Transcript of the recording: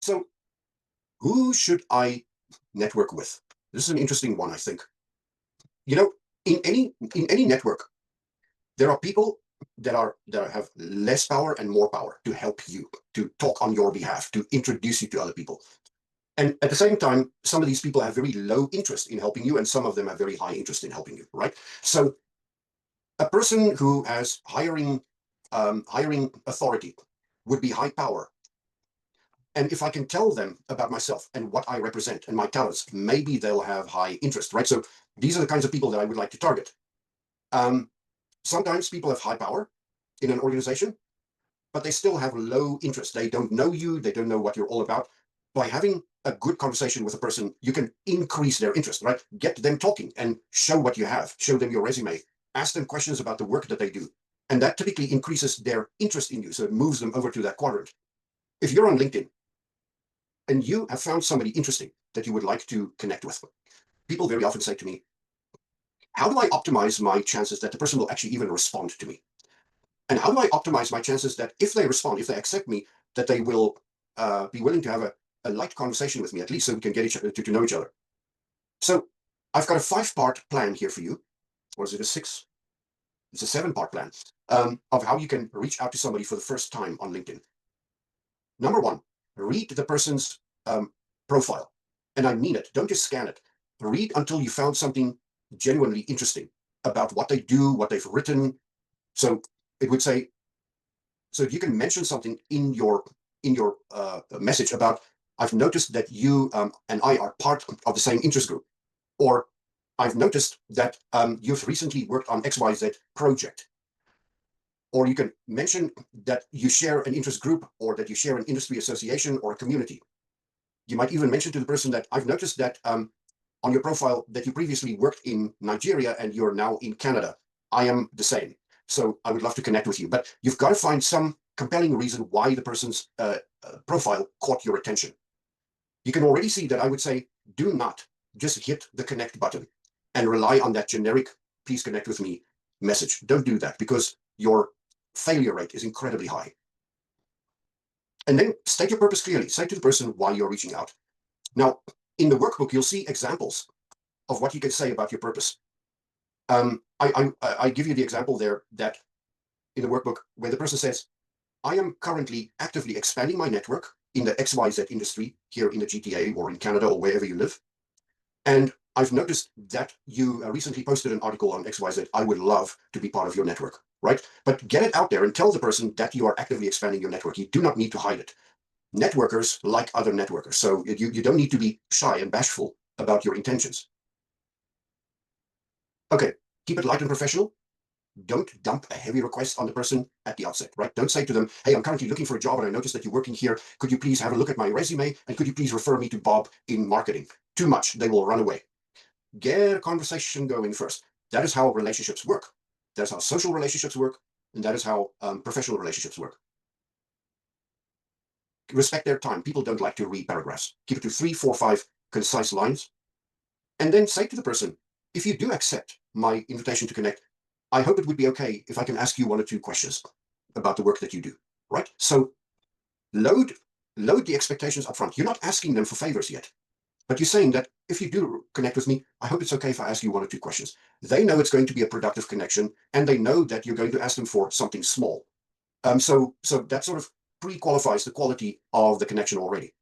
So who should I network with? This is an interesting one, I think. You know, in any network, there are people that have less power and more power to help you, to talk on your behalf, to introduce you to other people. And at the same time, some of these people have very low interest in helping you, and some of them have very high interest in helping you, right? So a person who has hiring authority would be high power. And if I can tell them about myself and what I represent and my talents, maybe they'll have high interest, right? So these are the kinds of people that I would like to target. Sometimes people have high power in an organization, but they still have low interest. They don't know you. They don't know what you're all about. By having a good conversation with a person, you can increase their interest, right? Get them talking and show what you have. Show them your resume. Ask them questions about the work that they do. And that typically increases their interest in you. So it moves them over to that quadrant. If you're on LinkedIn and you have found somebody interesting that you would like to connect with, people very often say to me, how do I optimize my chances that the person will actually even respond to me? And how do I optimize my chances that if they respond, if they accept me, that they will be willing to have a light conversation with me, at least so we can get to know each other? So I've got a 5-part plan here for you. Or is it a 6? It's a 7-part plan of how you can reach out to somebody for the first time on LinkedIn. Number 1, read the person's profile. And I mean it. Don't just scan it. Read until you found something genuinely interesting about what they do, what they've written. So it would say, so if you can mention something in your message about, I've noticed that you and I are part of the same interest group, or I've noticed that you've recently worked on XYZ project. Or you can mention that you share an interest group, or that you share an industry association or a community. You might even mention to the person that I've noticed that on your profile that you previously worked in Nigeria and you're now in Canada. I am the same. So I would love to connect with you. But you've got to find some compelling reason why the person's profile caught your attention. You can already see that I would say, do not just hit the connect button and rely on that generic, please connect with me message. Don't do that, because your failure rate is incredibly high. And then state your purpose clearly. Say to the person why you're reaching out. Now, in the workbook, you'll see examples of what you can say about your purpose. I give you the example there that in the workbook where the person says, I am currently actively expanding my network in the XYZ industry here in the GTA or in Canada or wherever you live. And I've noticed that you recently posted an article on XYZ. I would love to be part of your network, right? But get it out there and tell the person that you are actively expanding your network. You do not need to hide it. Networkers like other networkers. So you don't need to be shy and bashful about your intentions. Okay, keep it light and professional. Don't dump a heavy request on the person at the outset, right? Don't say to them, hey, I'm currently looking for a job and I noticed that you're working here. Could you please have a look at my resume? And could you please refer me to Bob in marketing? Too much, they will run away. Get a conversation going first. That is how relationships work. That's how social relationships work. And that is how professional relationships work. Respect their time. People don't like to read paragraphs. Keep it to 3, 4, 5 concise lines. And then say to the person, if you do accept my invitation to connect, I hope it would be okay if I can ask you 1 or 2 questions about the work that you do, right? So load the expectations up front. You're not asking them for favors yet, but you're saying that if you do connect with me, I hope it's okay if I ask you 1 or 2 questions. They know it's going to be a productive connection, and they know that you're going to ask them for something small. So that sort of pre-qualifies the quality of the connection already.